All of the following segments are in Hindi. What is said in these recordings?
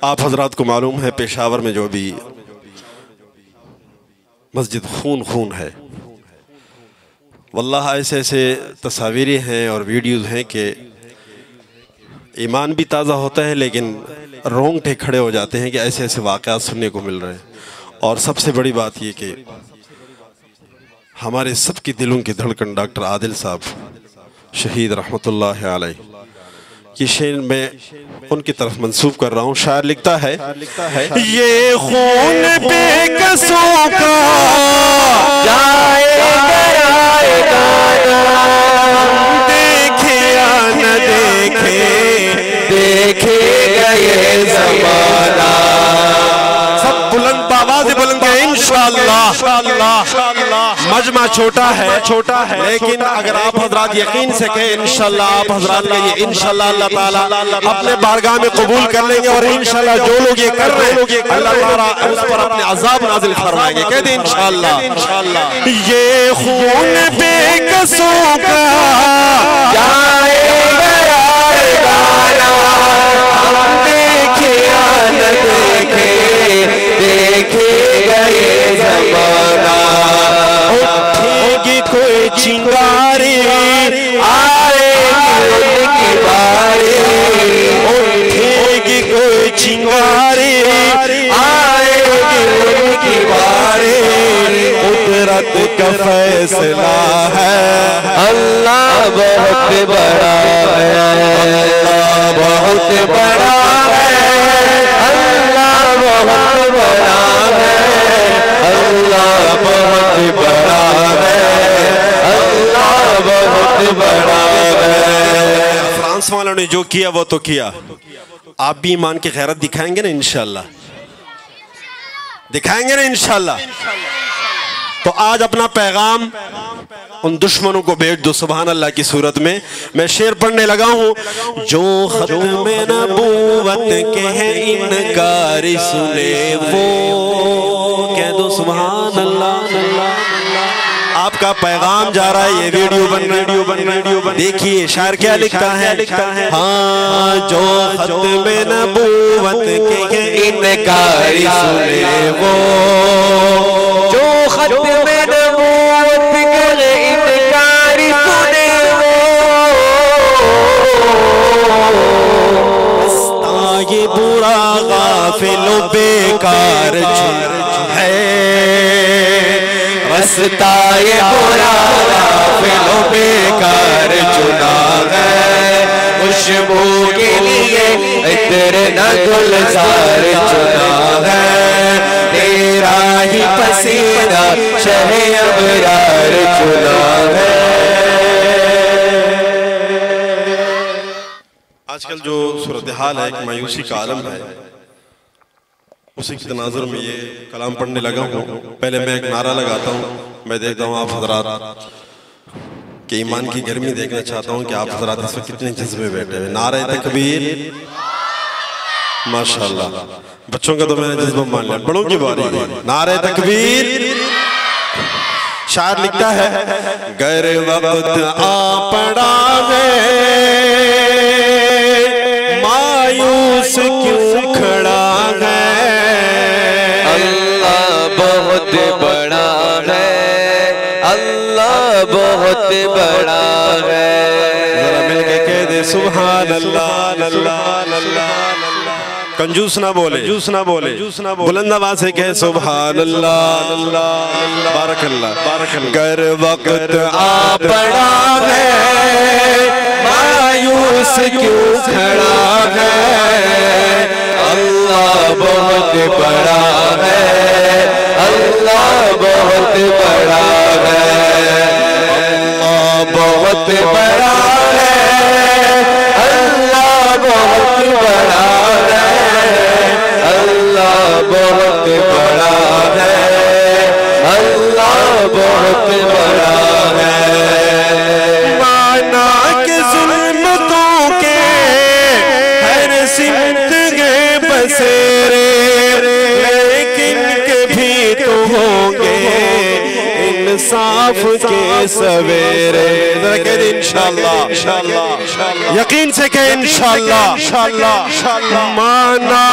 आप हजरात को मालूम है पेशावर में जो भी मस्जिद खून खून है, वल्लाह ऐसे ऐसे तस्वीरें हैं और वीडियोज़ हैं कि ईमान भी ताज़ा होता है लेकिन रोंगटे खड़े हो जाते हैं कि ऐसे ऐसे वाक़यात सुनने को मिल रहे हैं। और सबसे बड़ी बात ये कि हमारे सबकी दिलों की धड़कन डॉक्टर आदिल साहब शहीद रहमतुल्लाह अलैह की शेर में उनकी तरफ मंसूब कर रहा हूँ। शायर लिखता है ये खून बेकसों का जाएगा देखे या न देखे देखेगा ये ज़माना। सब बुलंद आवाज़ बुलंद है इंशाअल्लाह। मजमा छोटा है लेकिन अगर आप हजरात यकीन से कहें इंशाअल्लाह, आप हजरात का ये इंशाअल्लाह अल्लाह ताला अपने बारगाह में कबूल कर लेंगे और इंशाअल्लाह जो लोग ये कर रहे हैं अल्लाह ताला उस पर अपने अज़ाब नाज़िल फरमाएंगे। कह दे इंशाअल्लाह। ये खून बेकसों का जाएगा देखे या न देखे देखेगा ये ज़माना। उठेगी कोई चिंगारी आएगी उनकी बारी, उठेगी कोई चिंगारी आएगी उनकी बारी। कुदरत का फैसला है अल्लाह बहुत बड़ा है, अल्लाह बहुत बड़ा है, अल्लाह बहुत बड़ा है, अल्लाह बहुत बड़ा है, अल्लाह बहुत बड़ा है। फ्रांस वालों ने जो किया वो तो किया, आप भी ईमान की गैरत दिखाएंगे ना इंशाअल्लाह, दिखाएंगे ना इंशाअल्लाह। तो आज अपना पैगाम उन दुश्मनों को भेज दो सुभान अल्लाह की सूरत में। मैं शेर पढ़ने लगा हूँ। जो खत्म नबूवत के हैं इनकार सुने वो, कह दो सुभान अल्लाह। आपका पैगाम जा रहा है, ये वीडियो बन देखिए शायर क्या लिखता है। हाँ जो खत्म नबूवत के हैं इनकार सुने वो, जो खत्म नबूवत के इनकार सुने वो, ये बुरा गाफिल बेकार है, रास्ता ये बुरा गाफिल बेकार चुना है, खुशबू के लिए इत्र न गुलजार चुना है, तेरा ही पसीना शहे अबरार चुना है। आजकल जो सूरत हाल है, मायूसी का आलम है, उसी के तनाजुर में ये कलाम पढ़ने लगा हूँ। पहले मैं एक नारा लगाता हूँ, मैं देखता हूँ आप हजरात के ईमान की गर्मी देखना चाहता हूँ कि आप हजरात इस वक्त कितने जज्बे बैठे हुए। नारे तकबीर माशाल्लाह, बच्चों का तो मैंने जज्बा मान लिया, बड़ों की बारी है। नारे तकबीर। शायर लिखता है गर वक्त आ पड़ा है मायूस क्यों खड़ा है, अल्लाह बहुत बड़ा है, अल्लाह बहुत बड़ा है। जरा मिलके कह दे सुभान अल्लाह अल्लाह अल्लाह। कंजूस ना बोले, बुलंद आवाज से कहे सुभान अल्लाह अल्लाह बारकल्लाह। गर वक्त आ पड़ा है मायूस क्यों खड़ा है, अल्लाह बहुत बड़ा है, अल्लाह बहुत बड़ा है, अल्लाह बहुत बड़ा है, अल्लाह बहुत बड़ा है, अल्लाह बहुत बड़ा है, अल्लाह बहुत बड़ा है। माना के जुल्मतों के हर सिमत के बसेरे, लेकिन कभी तो होंगे इंसाफ के सवेरे। जरा कह दे इंशाअल्लाह, यकीन से कहे इंशाअल्लाह। माना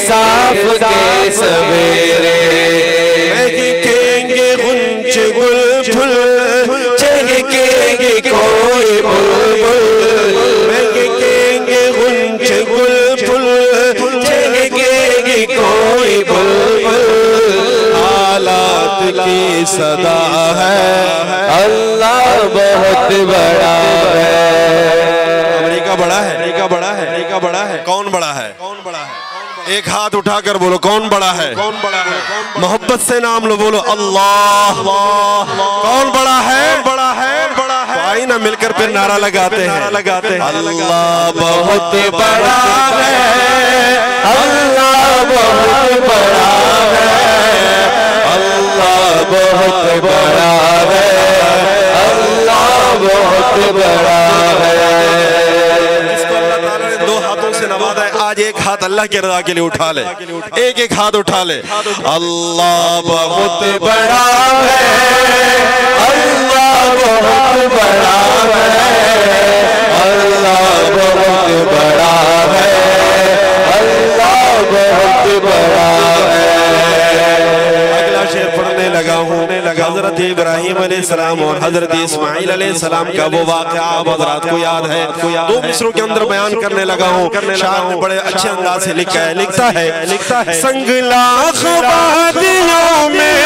इंसाफ के सवेरे, महकेंगे गुंज गुल फुल, चहकेंगे कोई बुलबुल, महकेंगे गुंज गुल फुल, चहकेंगे कोई बुलबुल। हालात की सदा है, अल्लाह बहुत बड़ा है। अमेरिका बड़ा है, अमेरिका बड़ा है, अमेरिका बड़ा है। कौन बड़ा है? कौन बड़ा है? एक हाथ उठाकर बोलो कौन बड़ा है? कौन बड़ा है? मोहब्बत से नाम लो, बोलो अल्लाह। कौन बड़ा है? बड़ा है, बड़ा है। आई ना मिलकर फिर नारा लगाते हैं, लगाते हैं। अल्लाह बहुत बड़ा है, अल्लाह बहुत बड़ा है, अल्लाह बहुत बड़ा है, अल्लाह बहुत बड़ा है। इसको अल्लाह ताला ने दो हाथों से नवाजा है। आज एक हाथ अल्लाह की रज़ा के लिए उठा ले, एक एक हाथ उठा ले। अल्लाह बहुत बड़ा है, अल्लाह बहुत बड़ा है, अल्लाह बहुत बड़ा है, अल्लाह बहुत बड़ा है। अगला शेर पढ़ने लगा हूँ। हजरत इब्राहिम अलैहिस्सलाम और हजरत इस्माइल अलैहिस्सलाम का वो वाक़या आप हजरात को याद है? दो मिसरों के अंदर बयान करने लगा हूँ। शायर ने बड़े अच्छे अंदाज से लिखा है, लिखता है संगलाख वादियों में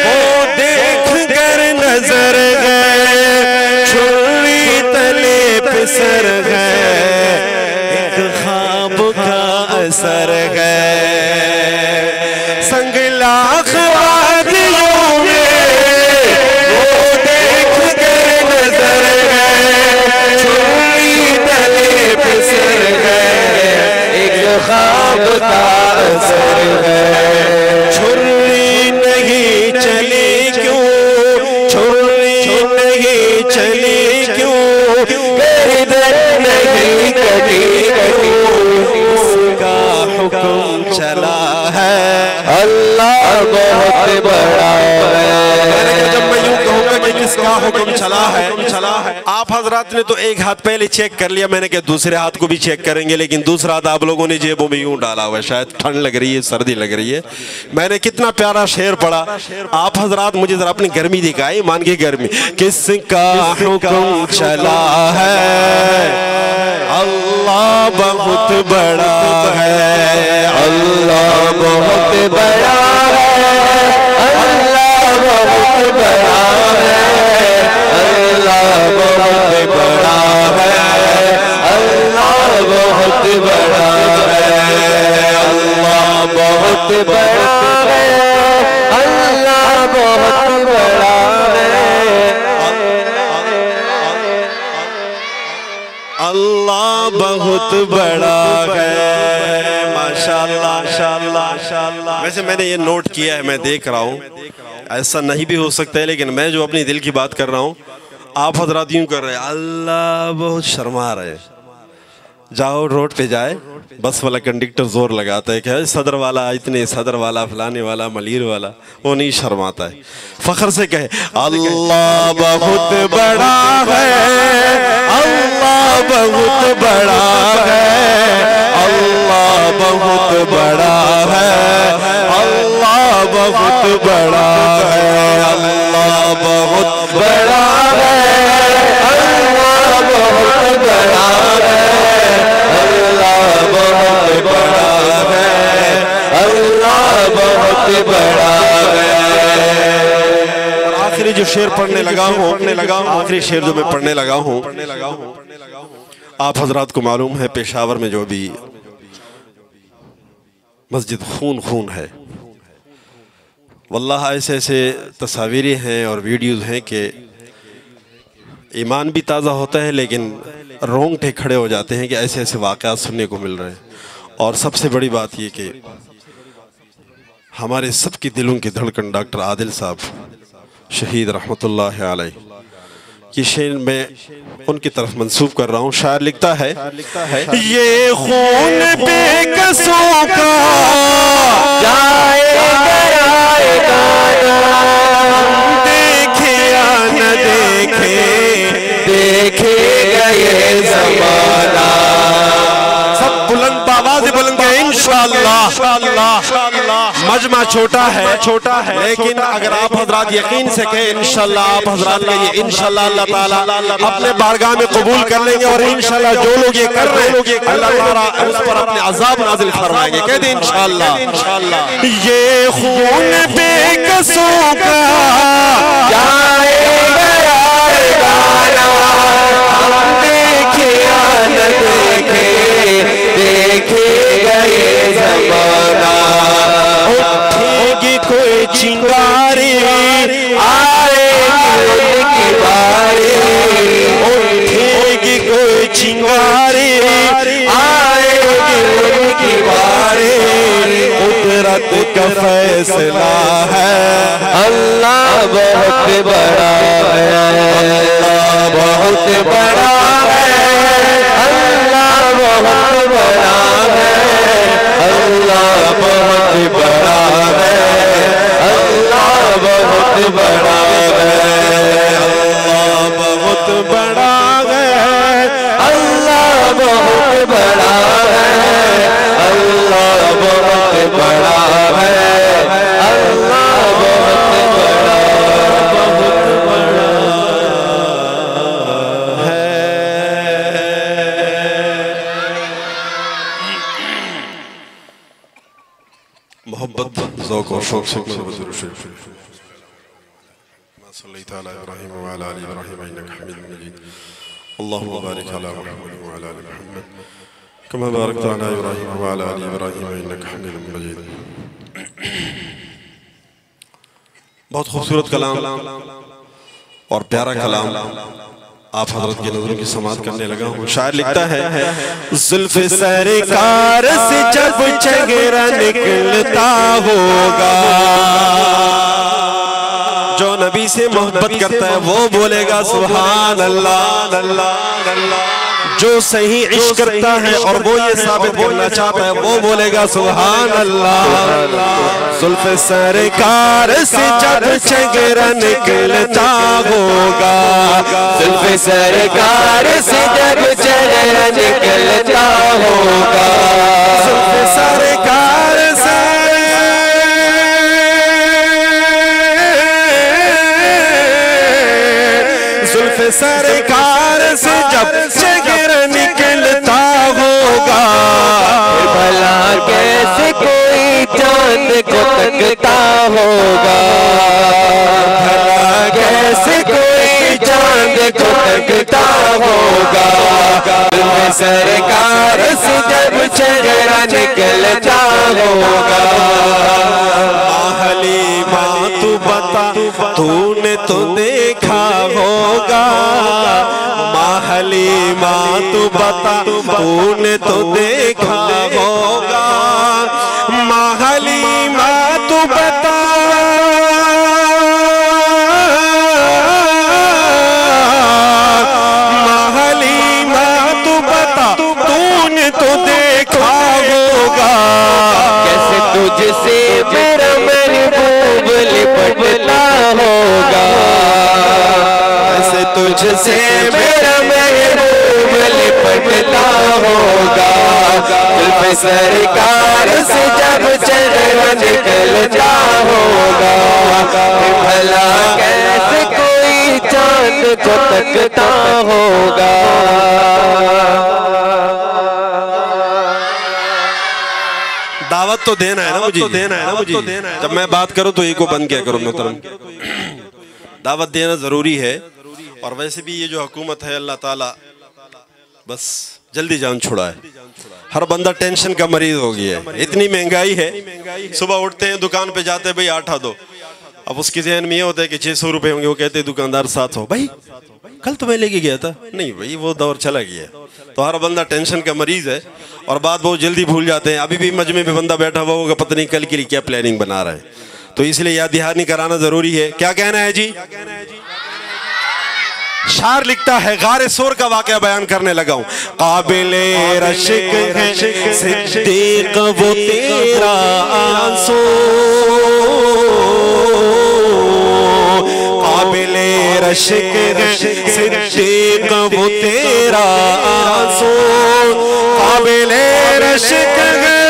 वो देख कर नजर गए, छुरी तले फिसर गए, एक ख्वाब का असर गए। संगलाख वादियों में वो देख कर नजर गए, छुरी तले फिसर गए, एक ख्वाब का असर है। छुरी नहीं चली क्यों, छुरी नहीं चली क्यों, गर्दन नहीं कटी क्यों, उसका हुक्म चला है। अल्लाह बहुत बड़ा है। जब मैं यूं कहूँगा कि किसका हुक्म चला है, आप हजरात ने तो एक हाथ पहले चेक कर लिया, मैंने कहा दूसरे हाथ को भी चेक करेंगे, लेकिन दूसरा हाथ आप लोगों ने जेबों में यूं डाला हुआ है। शायद ठंड लग रही है, सर्दी लग रही है। मैंने कितना प्यारा शेर पढ़ा, आप हजरात मुझे जरा अपनी गर्मी दिखाई, मान की गर्मी। किसका हुक्म चला है, अल्लाह बहुत बड़ा है, अल्लाह बहुत बड़ा है, अल्लाह बहुत बड़ा है, अल्लाह बहुत बड़ा है, अल्लाह बहुत बड़ा है, अल्लाह बहुत बड़ा है, अल्लाह बहुत बड़ा है, अल्लाह बहुत बड़ा है। माशाअल्लाह, माशाअल्लाह। वैसे मैंने ये नोट किया है, मैं देख रहा हूँ, ऐसा नहीं भी हो सकता है, लेकिन मैं जो अपनी दिल की बात कर रहा हूँ, आप हजरात यूं कर रहे हैं, अल्लाह बहुत शर्मा रहे। जाओ रोड पे जाए, बस वाला कंडक्टर जोर लगाता है कि सदर वाला, इतने सदर वाला, फलाने वाला, मलीर वाला, वो नहीं शर्माता है, फख्र से कहे अल्लाह बहुत बड़ा है, अल्लाह बहुत बड़ा है, अल्लाह बहुत बड़ा है, अल्लाह बहुत बड़ा है, अल्लाह बहुत बड़ा है, अल्लाह बहुत बड़ा है, अल्लाह बहुत बड़ा है, अल्लाह बहुत बड़ा है। और आखिरी जो शेर पढ़ने लगा हूँ, आखिरी शेर जो मैं पढ़ने लगा हूँ, आप हजरात को मालूम है पेशावर में जो भी मस्जिद खून है, वल्लाह ऐसे ऐसे तस्वीरें हैं और वीडियोज़ हैं कि ईमान भी ताज़ा होता है, लेकिन रोंगटे खड़े हो जाते हैं कि ऐसे ऐसे वाक़यात सुनने को मिल रहे हैं। और सबसे बड़ी बात ये कि हमारे सबके दिलों की धड़कन डॉक्टर आदिल साहब शहीद रहमतुल्लाह अलैह की शेर में उनकी तरफ मंसूब कर रहा हूँ। शायर लिखता है ये खून बेकसों का देखे या न देखे, देखेगा ये ज़माना। सब बुलंद आवाज़ बुलंद है इंशाअल्लाह। छोटा है लेकिन अगर आप हजरात यकीन से कहें इंशाल्लाह आप हजरात का ये इंशाल्लाह अल्लाह ताला अपने बारगाह में कबूल कर लेंगे और इंशाल्लाह जो लोग ये कर रहे हैं अल्लाह ताला उस पर अपने अजाब नाजिल फरमाएंगे। कहते इंशाल्लाह। ये खून बेकसों का जाएगा गाना, हम देखे या न देखे देखेगा ये ज़माना। उठेगी कोई चिंगारी आएगी उनकी बारी, उठेगी कोई चिंगारी आएगी उनकी बारी। कुदरत का फैसला है, अल्लाह बहुत बड़ा है, अल्लाह बहुत बड़ा है, अल्लाह बहुत बड़ा है, अल्लाह बहुत बड़ा है, अल्लाह बहुत बड़ा है, अल्लाह बहुत बड़ा है, अल्लाह बहुत बड़ा है, अल्लाह बहुत बड़ा है, अल्लाह बहुत बड़ा है। मोहब्बत ज़ौक़ और शौक़ से अल्लाहुम्मा बारिक अला मुहम्मद व अला आलि मुहम्मद कमा बारकता अला इब्राहीम व अला आलि इब्राहीम इन्नका हमीदुम मजीद। बहुत खूबसूरत कलाम और प्यारा कलाम आप हजरत की नजरों की समात करने लगा हूँ। शायर लिखता है, जुल्फ़े सरकार से जब चेहरा निकलता होगा, जो नबी से मोहब्बत करता है वो बोलेगा सुभान अल्लाह अल्लाह अल्लाह। जो सही इश्क करता है और वो ये साबित करना चाहता है वो बोलेगा सुभान अल्लाह। जुल्फ़े सरकार से जब चेहरा निकलता होगा, जुल्फ़े सरकार से जब चेहरा निकलता होगा, जुल्फ़े सरकार से जुल्फ़े सरकार से जब चेहरा निकलता होगा, भला कैसे कोई चांद को तकता होगा, भला कैसे कोई चांद को तकता होगा। जुल्फ़े सरकार से जब चेहरा निकलता होगा, हलीमा तू बता तूने तो देखा होगा, हलीमा तू बता तूने तो देखा होगा, हलीमा तू बता हलीमा तू बता तूने तो देखा होगा, कैसे तुझसे मेरा महबूब लिपटता होगा, कैसे तुझसे मेरा महबूब लिपटता होगा। जुल्फ़े सरकार से जब चेहरा निकलता होगा, भला कैसे कोई चांद को तकता होगा। दावत तो देना है ना मुझे, देना है ना मुझे। जब मैं बात करूं तो एक को बंद क्या करूं मोहतरम, दावत देना जरूरी है। और वैसे भी ये जो हुकूमत है अल्लाह ताला बस जल्दी जान छुड़ाए। हर बंदा टेंशन का मरीज हो गया है, इतनी महंगाई है। सुबह उठते हैं दुकान पे जाते हैं भाई आटा दो, अब उसके ज़हन में ये होता है कि 600 रुपए होंगे, वो कहते हैं दुकानदार 700। भाई कल तो मैं लेके गया था, नहीं भाई वो दौर चला गया। तो हर बंदा टेंशन का मरीज है और बात बहुत जल्दी भूल जाते हैं। अभी भी मजमे में बंदा बैठा हुआ होगा, पता नहीं कल के लिए क्या प्लानिंग बना रहा है, तो इसलिए याद दहानी कराना जरूरी है। क्या कहना है जी? शायर लिखता है, गारे सोर का वाकया बयान करने लगा हूं। काबिले रशिक है सिद्दीक वो तेरा आंसू, काबिले रशिक है सिद्दीक वो तेरा आंसू, काबिले रशिक है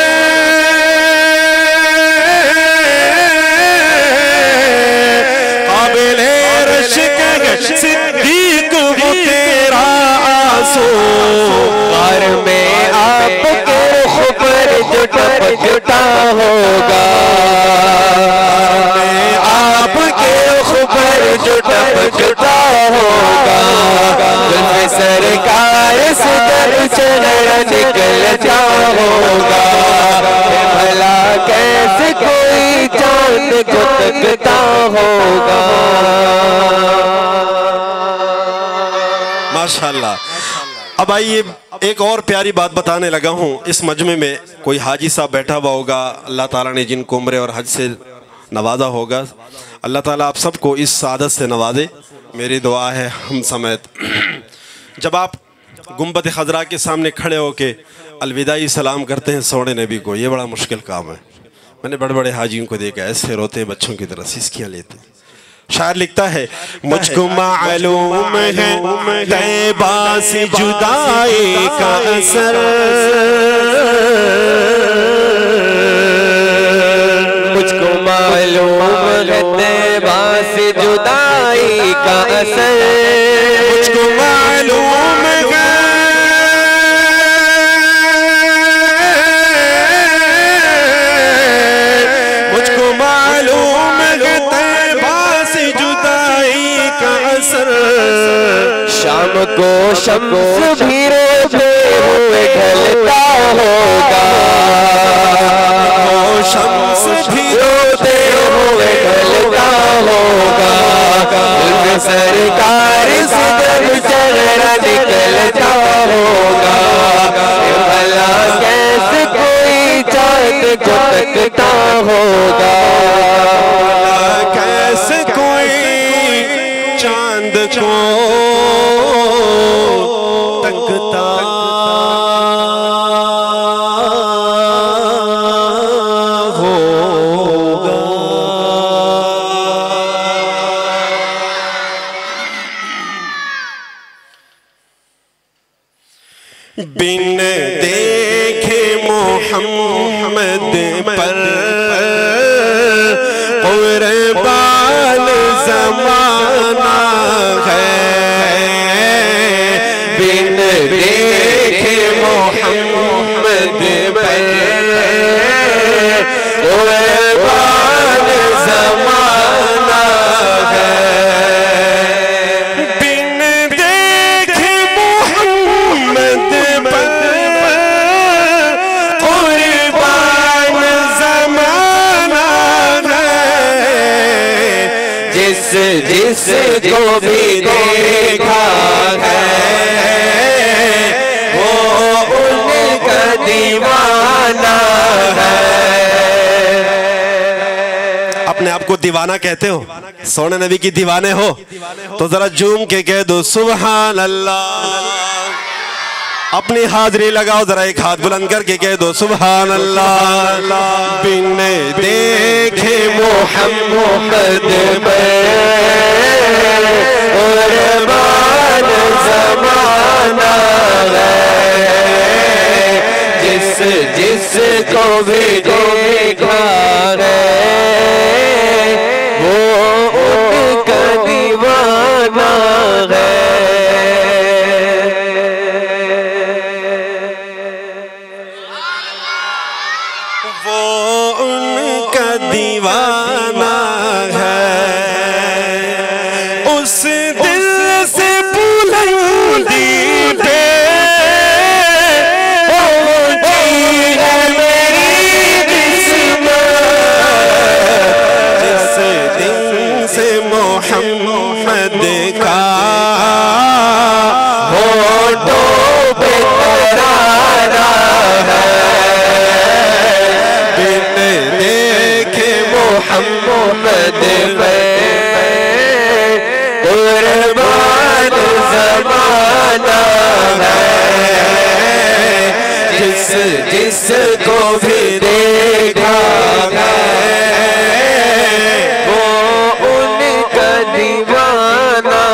जुटा होगा, आपके ऊपर जो टपकता होगा, सरकार से दर्शन निकलता होगा, भला कैसे कोई चांद को तकता होगा। माशाल्लाह। अब आइए एक और प्यारी बात बताने लगा हूँ। इस मजमे में कोई हाजी साहब बैठा हुआ होगा, अल्लाह ताला ने जिनको उम्र और हज से नवाजा होगा, अल्लाह ताला आप सबको इस सादत से नवाजे, मेरी दुआ है हम समेत। जब आप गुंबद खजरा के सामने खड़े होके अलविदाई सलाम करते हैं सोने नबी को, ये बड़ा मुश्किल काम है। मैंने बड़े बड़े हाजियों को देखा ऐसे रोते बच्चों की तरह सिसकियाँ लेते। शायर लिखता है मुझको मालूम है तैबा से जुदाई का असर, मुझको मालूम है तैबा से जुदाई का असर, मुझको मालूम है, मुझको मालूम है तैबा से जुदाई का असर, शाम को शम्स भी रोते हुए ढलता होगा, शम्स भी रोते हुए ढलता होगा, सरकार से जब चेहरा निकलता होगा, भला कैसे कोई चांद को तकता होगा, कैसे कोई चांद को तकता होगा। बिन देखे मोहम्मद पर कुर्बान ज़माना है, बिन देखे मोहम्मद पर कुर्बान ज़माना है, बिन देखे मोहम्मद पर कुर्बान ज़माना है, जिस को भी देखा है वो उनका दीवाना है। अपने आप को दीवाना कहते हो, सोने नबी की दीवाने हो, तो जरा झूम के कह दो सुभान अल्लाह। अपनी हाजिरी लगाओ, जरा एक हाथ बुलंद करके कह दो सुभान अल्लाह। बिन देखे मोहम्मद कुर्बान ज़माना है, जिस को भी देखा है वो उनका दीवाना है। वो उनका दीवाना है, उस दिल से बुलंदी पे पहुंची है मेरी किस्मत, जिस दिन से मोहम्मद का होठों पे तराना मोहम्मद कुर्बान ज़माना है, जिस को भी देखा है वो उनका दीवाना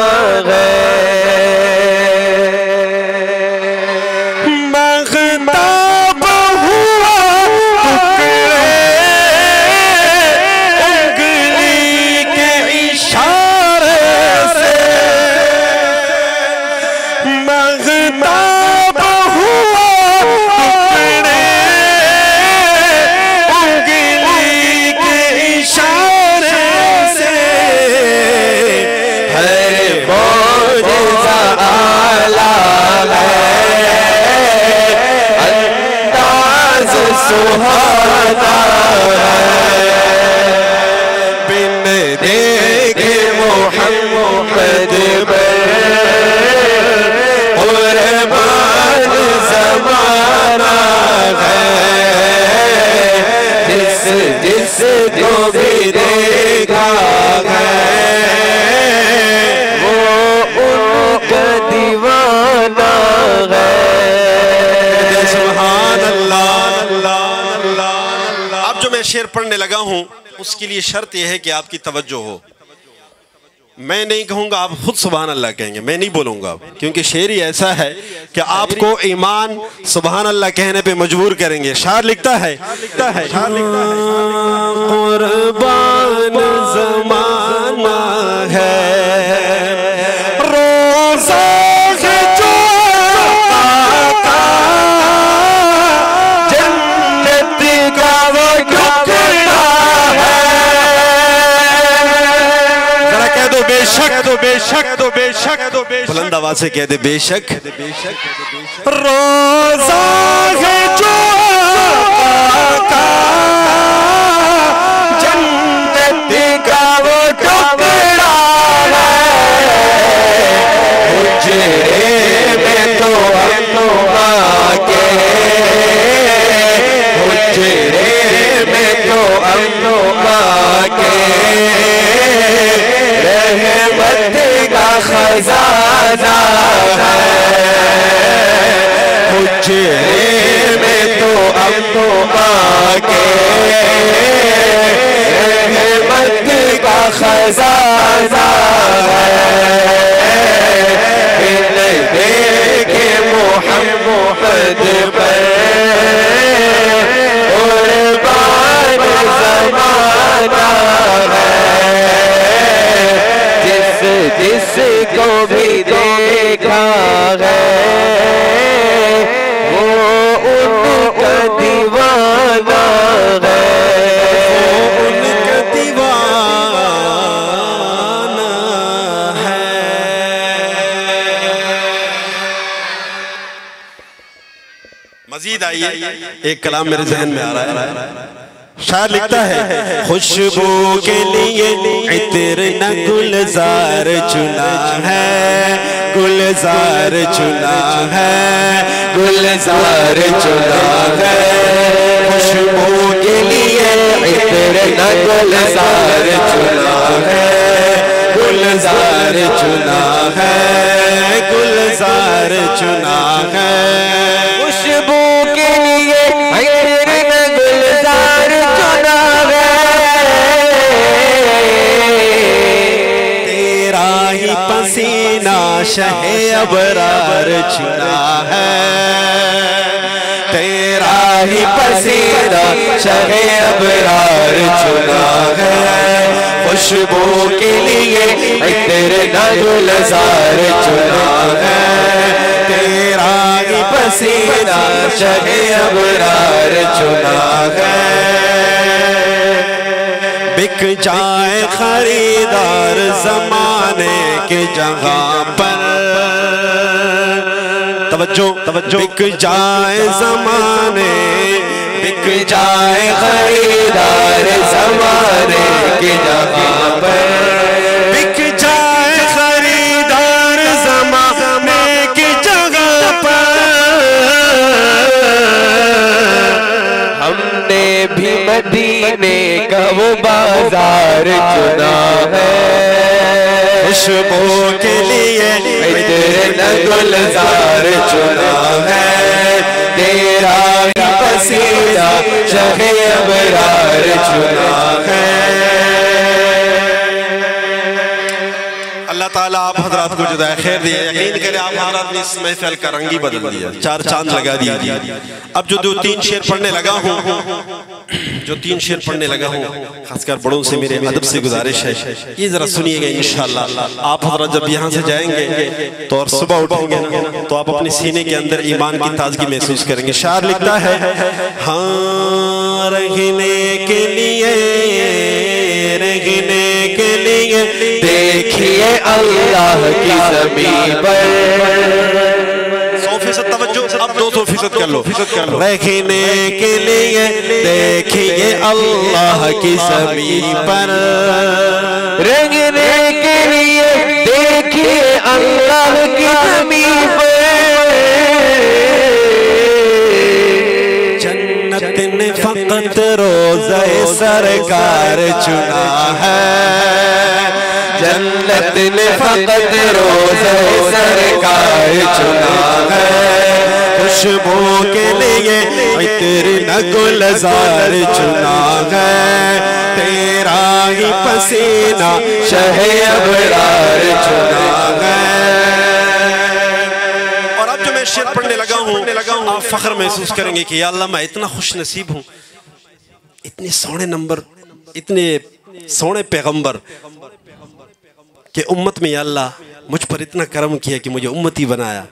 है। मग़ताब हुआ उंगली के इशारे से, मग़ताब हुआ सुहाना बिन देखे मोहम्मद कुर्बान ज़माना है जिसको भी देखा है वो उनका दीवाना है। सुभान अल्लाह। अब जो मैं शेर पढ़ने लगा हूं उसके लिए शर्त यह है कि आपकी तवज्जो हो। मैं नहीं कहूंगा, आप खुद सुभान अल्लाह कहेंगे, मैं नहीं बोलूंगा, क्योंकि शेर ही ऐसा है कि आपको ईमान सुभान अल्लाह कहने पे मजबूर करेंगे। शायर लिखता है कुर्बान ज़माना है रोज़ा है जो आका जन्नत का वो टुकड़ा है। जरा कह दो बेशक, बुलंद आवाज से कह दे बेशक। रोज़ा है जो आका जन्नत का वो टुकड़ा है हुजरे में तो आके हुजरे में तो आके रहमत का खजाना है हुजरे में तो आके रहमत का खजाना है देखे मोहम्मद पर कुर्बान ज़माना है जिसको भी देखा है वो उनका दीवाना है उनका दीवाना है। मजीद आइए, एक कलाम मेरे जहन में आ रहा है। शायर लिखता है खुशबू के लिए इत्र न गुलजार चुना है गुलजार चुना है गुलजार चुना है खुशबू के लिए इत्र न गुलजार चुना है गुलजार चुना है गुलजार चुना है खुशबू के लिए इत्र न गुलजार चुना है तेरा ही पसीना शहे अबरार चुना है तेरा ही पसीना शहे अबरार चुना है खुशबू के लिए इत्र न गुलजार चुना है तेरा ही पसीना शहे अबरार चुना है बिक जाए खरीदार जमाने के जगह पर तवज्जो बिक जाए जमाने बिक जाए खरीदार जमाने के जगह पर बिक जाए खरीदार जमाने की जगह पर हमने भी मदीने का वो बाजार चुना है खुशबू के लिए इत्र गुलजार चुना है तेरा पसीना शहे अबरार चुना है। अल्लाह ताला आप हजरात को जुदा खैर दिए। यकीन करें आप हजरात ने इस महफिल का रंग ही बदल दिया, चार चांद लगा दिया। अब जो दो तीन शेर पढ़ने लगा हूँ खासकर बड़ों से मेरे अदब से गुजारिश है ये जरा सुनिएगा इंशाअल्लाह। आप हजरात जब यहाँ से जाएंगे तो और सुबह उठेंगे तो आप अपने सीने के अंदर ईमान की ताजगी महसूस करेंगे। शायर लिखता है हाँ रहने के लिए देखिए अल्लाह की ज़मीन पर 100% तवज्जो। अब आप 200% कर लो। रखने के लिए देखिए अल्लाह की ज़मीन पर, रखने के लिए देखिए अल्लाह की ज़मीन पर। जन्नत ने फकत रोज़े सरकार चुना है, जन्नत ने फकत रोज़े सरकार चुना है। खुशबू के लिए तेरे गुलजार चुना है, तेरा ही पसीना शहे अबरार चुना है। और अब जो मैं शेर पढ़ने लगा हूँ आप फख्र महसूस करेंगे कि या अल्लाह मैं इतना खुश नसीब हूँ, इतने सोने नंबर, इतने सोने पैगंबर कि उम्मत में या अल्लाह मुझ पर इतना करम किया कि मुझे उम्मती बनाया।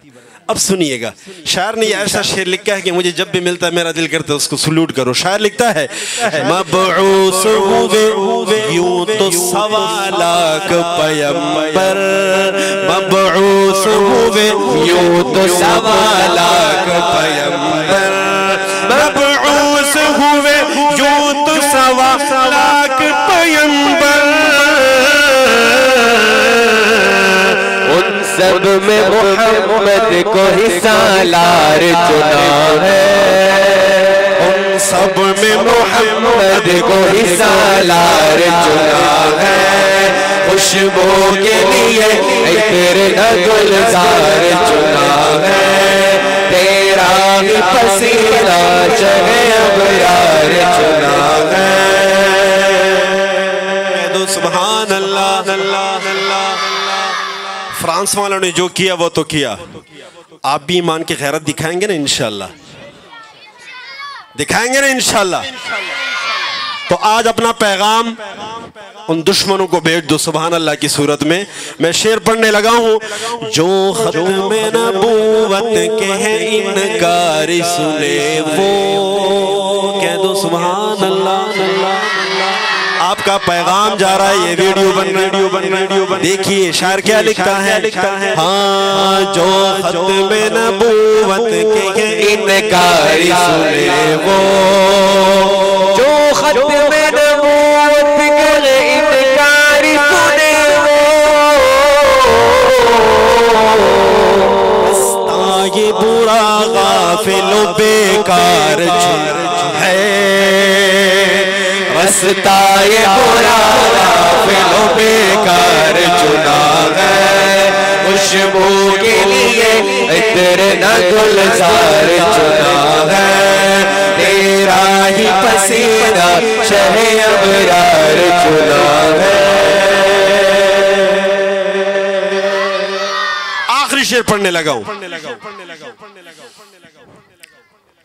अब सुनिएगा, शायर ने ऐसा शेर लिखा है कि मुझे जब भी मिलता है मेरा दिल करता है उसको सलूट करो। शायर लिखता है मबऊस हुए यूं तो 1.25 लाख पैगंबर, मबऊस हुए यूं तो 1.25 लाख पैगंबर, मबऊस हुए यूं तो 1.25 लाख पैगंबर। सब में मोहम्मद को ही सालार चुना है, उन सब में मोहम्मद को ही सालार चुना है। खुशबू के लिए तेरे गुलजार चुना है, तेरा ही पसीना शहे अबरार चुना है। सुभान अल्लाह। फ्रांस वालों ने जो किया वो तो किया, आप भी ईमान की गैरत दिखाएंगे ना इंशाल्लाह, दिखाएंगे ना इंशाल्लाह। तो आज अपना पैगाम उन दुश्मनों को भेज दो सुभान अल्लाह की सूरत में। मैं शेर पढ़ने लगा हूँ, जो खत्म नबूवत के हैं इनकारी सुने वो, कह दो सुभान अल्लाह। आपका पैगाम जा रहा है, ये वीडियो बन देखिए शायर क्या लिखता है। हाँ, जो खत्म नबूवत के इनकारी सुने वो, जो खत्म नबूवत के इनकारी सुने वो। ये बुरा गाफिल बेकार है, रास्ता ये बुरा गाफिल बेकार चुना है। खुशबू के लिए तेरे गुलजार चुना है, तेरा ही पसीना शहे अबरार चुना है। आखिरी शेर पढ़ने लगा हूं,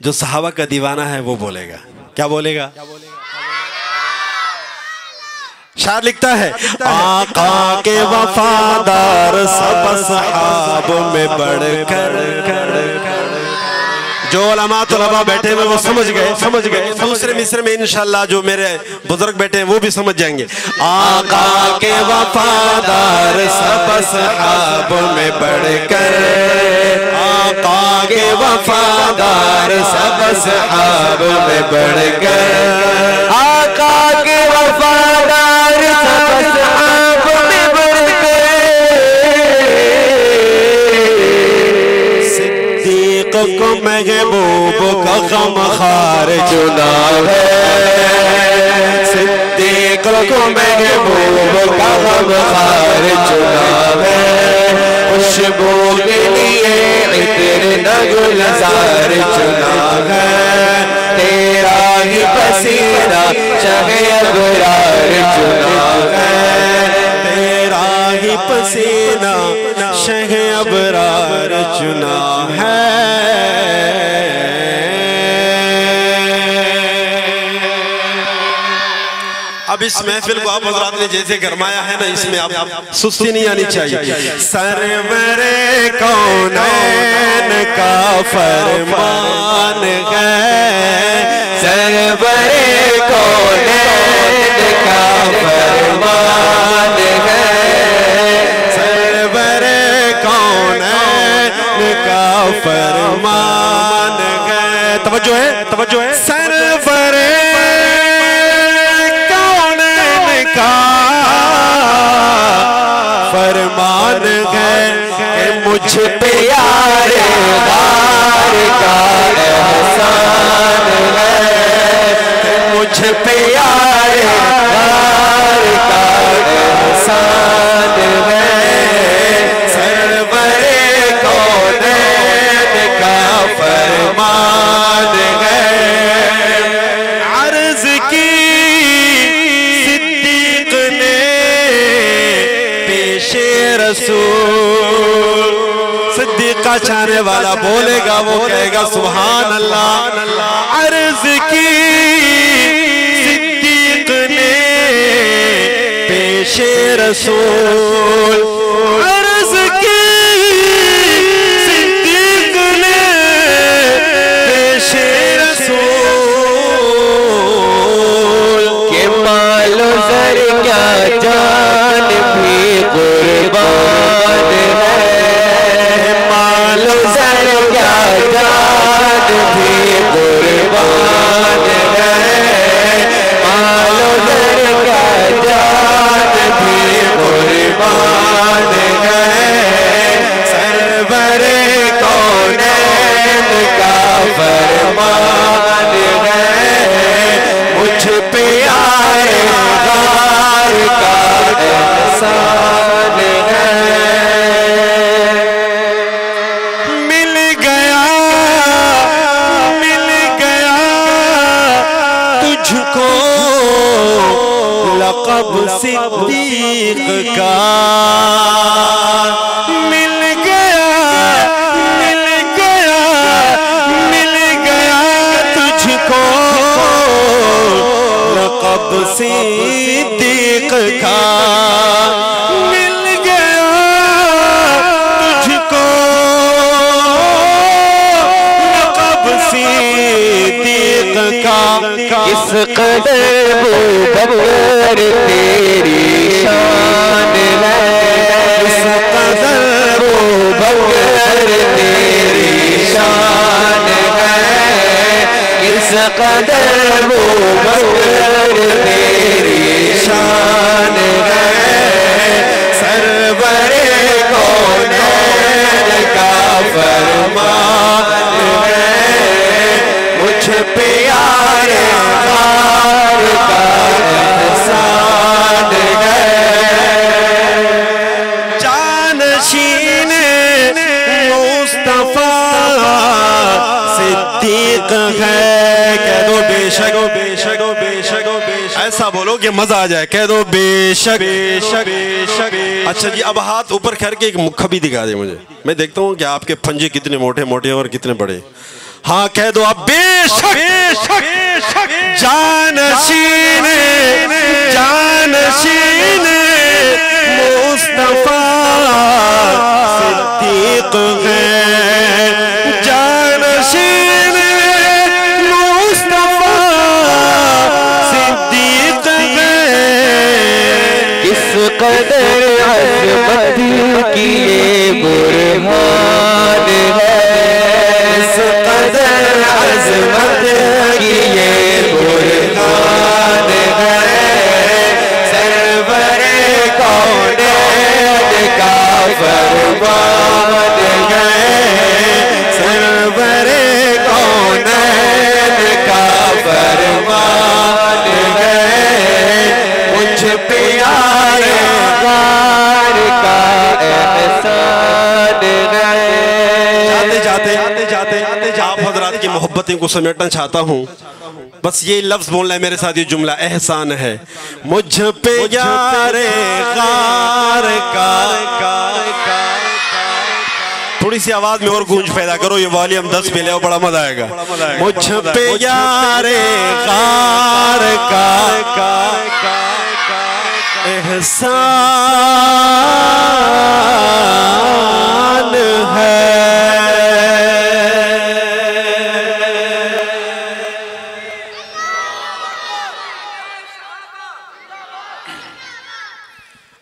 जो सहाबा का दीवाना है वो बोलेगा। क्या बोलेगा? शायर लिखता है, आका के वफादार सब सहाब में बढ़कर। जो उलमा तुलबा बैठे हुए वो समझ गए। दूसरे मिस्र में इंशाल्लाह जो मेरे बुजुर्ग बैठे हैं वो भी समझ जाएंगे। आका के वफादार सब सहाब में बढ़कर, आका के वफादार सब सहाब में बढ़कर, आका के वफादार सब सहाब में बढ़कर। सिद्दीक को महबूब का गमखार चुना है, सिद्दीक को महबूब का गमखार चुना है। खुशबू के लिए तेरे गुलजार चुना है, तेरा ही पसीना शहे अबरार चुना है, तेरा ही पसीना शहे अबरार चुना है। अब इस महफिल को आप हज़रात ने जैसे गरमाया है ना, इसमें आप सुस्ती नहीं आनी चाहिए। सरवरे कौनैन का फरमान है, सरवरे कौनैन का फरमान है, सरवरे कौनैन का फरमान तवज्जो है सरवरे कौनैन का फरमान है कि मुझ पे यारे गार का एहसान है, मुझ पे यारे गार का एहसान है, सरवरे कौनैन का फरमान है। अर्ज़ की सिद्दीक़ ने पेशे रसूल, सिद्दीक़ का चाहने वाला बोलेगा वो कहेगा सुभान अल्लाह। अर्ज़ की सिद्दीक़ ने पेशे रसूल, अर्ज़ की सिद्दीक़ ने पेशे रसूल के मालो सर क्या जान भी कुर्बान है, मालो सर क्या जान भी कुर्बान है, मालो सर क्या जान भी कुर्बान है, सरवरे कौनैन का फरमान है, मुझ पे आए गार का एहसान है। मिल गया तुझको लक़ब सिद्दीक़ का, मिल गया तुझको लक़ब सिद्दीक़ का, मिल गया तुझको लक़ब सिद्दीक़ का। किस कदर वो बकर तेरी शान है, किस कदर वो बकर तेरी शान है, किस कदर वो बकर तेरी शान है, सरवरे कौनैन का फरमान है, मुझ पे यारे गार का एहसान है। जानशीन मुस्तफा सिद्दीक़ है, कह दो बेशक बेशक बेशक बेशक, ऐसा बोलो कि मजा आ जाए, कह दो बेशक बेशक बेशक। अच्छा जी, अब हाथ ऊपर करके एक मुखा भी दिखा दे मुझे, मैं देखता हूँ कि आपके पंजे कितने मोटे मोटे और कितने बड़े। हाँ कह दो आप बेशक बेशक। जानशीन मुस्तफा सिद्दीक़ है, जानशीन मुस्तफा सिद्दीक़ है। किस कदर अज़मत की ये बुरहान है, किस कदर अज़मत की ये बुरहान है, सरवरे कौनैन का फरमान है, सरवरे कौनैन का फरमान है, मुझ पे आए गार का एहसान है। जाते जाते आप हज़रात की मोहब्बतें को समेटना चाहता हूँ, बस ये लफ्ज बोलना है मेरे साथ, ये जुमला एहसान है। मुझ पे यारे गार का, थोड़ी सी आवाज में और गूंज पैदा करो, ये वॉल्यूम 10 पे ले, बड़ा मजा आएगा। मुझ पे यारे गार का एहसान है।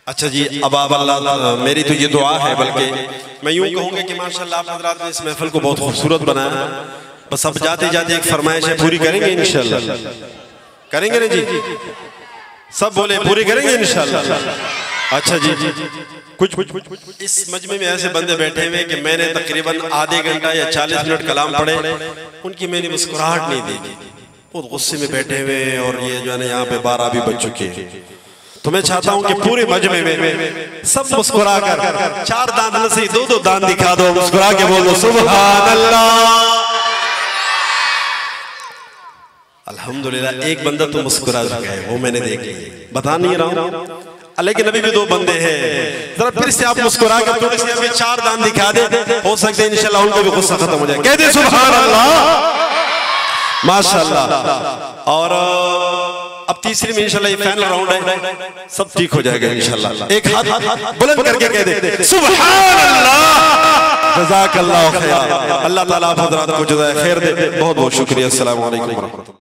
अच्छा जी, अब आप अल्लाह, मेरी तो ये दुआ है, बल्कि मैं यूं कहूँगा कि माशाअल्लाह आप हज़रात ने इस महफिल को बहुत खूबसूरत बनाया है। बस अब जाते जाते एक फरमाइश है, पूरी करेंगे इंशाल्लाह? करेंगे ना जी? सब बोले पूरी करेंगे इंशाल्लाह। अच्छा जी, कुछ इस मजमे में ऐसे बंदे बैठे हुए कि मैंने तकरीबन आधे घंटा या 40 मिनट कलाम पढ़े, उनकी मैंने मुस्कुराहट नहीं देखी, बहुत गुस्से में बैठे हुए, और ये जो है ना यहाँ पे 12 भी बज चुके हैं। तो मैं चाहता हूँ कि पूरे मजमे में सब मुस्कुरा कर 4 दांत न से 2-2 दांत दिखा दो, मुस्कुरा के बोल दो सुभान अल्लाह। अल्हम्दुलिल्लाह एक बंदा तो मुस्कुरा चुका है, वो मैंने देख लिया, बता नहीं रहा हूँ, लेकिन अभी भी 2 बंदे हैं। जरा फिर से आप मुस्कुरा कर थोड़े से अभी 4 दांत दिखा दे, हो सकते हैं इंशाल्लाह उनको भी गुस्सा खत्म हो जाए। कह दे सुभान अल्लाह, माशाअल्लाह। और अब तीसरी में इंशाल्लाह ये फाइनल राउंड है, सब ठीक हो जाएगा इंशाल्लाह। एक हाथ बुलंद करके कह दे सुभान अल्लाह, जज़ाकल्लाह खैर। अल्लाह ताला आप हज़रात को जज़ाए खैर दे। बहुत बहुत शुक्रिया। अस्सलाम वालेकुम।